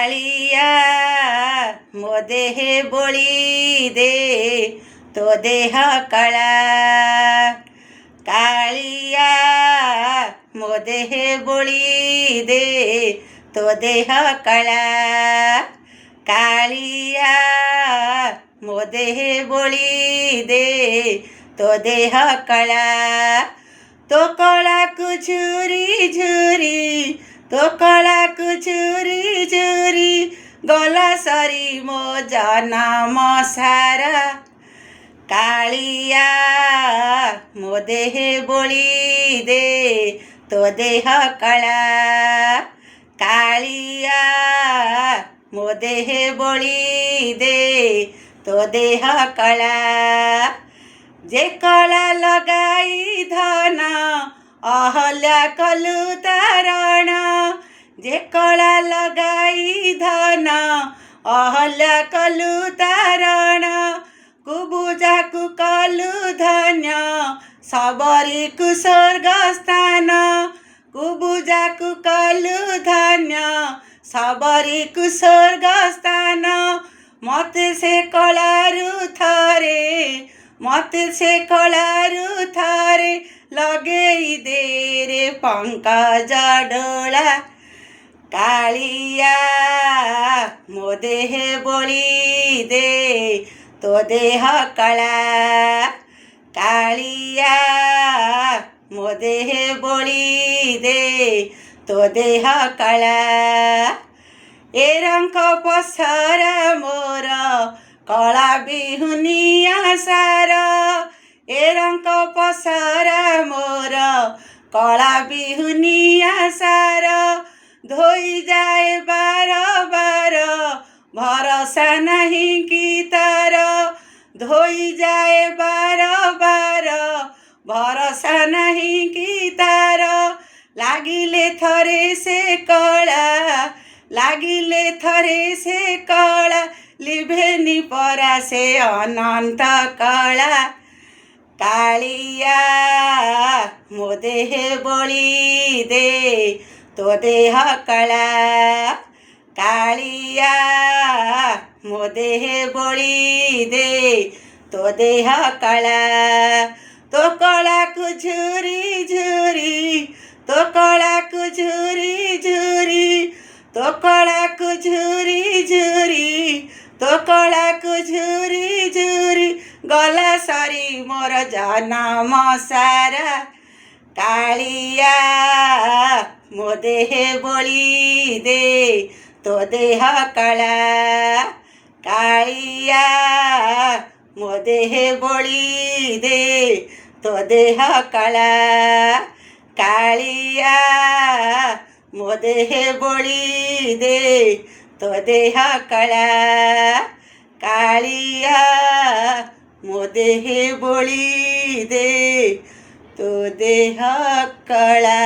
कालिया मो देह बोली दे तो देह कला। कालिया मो देह बोली दे तो देह कला। कालिया मो देह बोली दे तो देह कला। तो कला को झुरी झुरी तो कला को झुरी झुरी गला सरी मो जनम सारा। कालिया मो देह बोली दे तो देह कला। कालिया मो देह बोली दे तो देह कला। जे कला लगाई धन अहल्या कलु तारण। जे कला लगाई धन अहल्या कलु तारण। कुबुजा कु कलु धन्य सबरी कु स्वर्ग स्थान। कुबुजा कु कलु धन्य सबरी कु स्वर्ग स्थान। मते से कलारु थरे मते से कलारु थरे लगेई दे रे पंकज डोला। कालिया मो देह बोली दे तो देह कला। कालिया मो देह बोली दे तो देह कला। ए रंग पसर मोर कला बिहुनिया सार। ए रंग पसर मोर कला बिहुनिया सार। धोई जाए बार बार भरोसा नहीं की तार। धोई जाए बार बार भरोसा नहीं की तार। लागिले थरे से कला लागिले थरे से कला लिभेनी परा से अनंत कला। कालिया मो देह बोली दे तो देह कला। कालिया मो देह बोली दे तो देह कला। तो कला को झुरी झुरी तो कला को झुरी झुरी तो कला को झुरी झुरी तो कला को झुरी झुरी गला सरी मोर जनम सारा। कालिया मो देह बोली दे तो देह कला। कालिया मो देह बोली दे तो देह कला। कालिया मो देह बोली दे तो देह कला। कालिया मो देह बोली दे तो देह कला।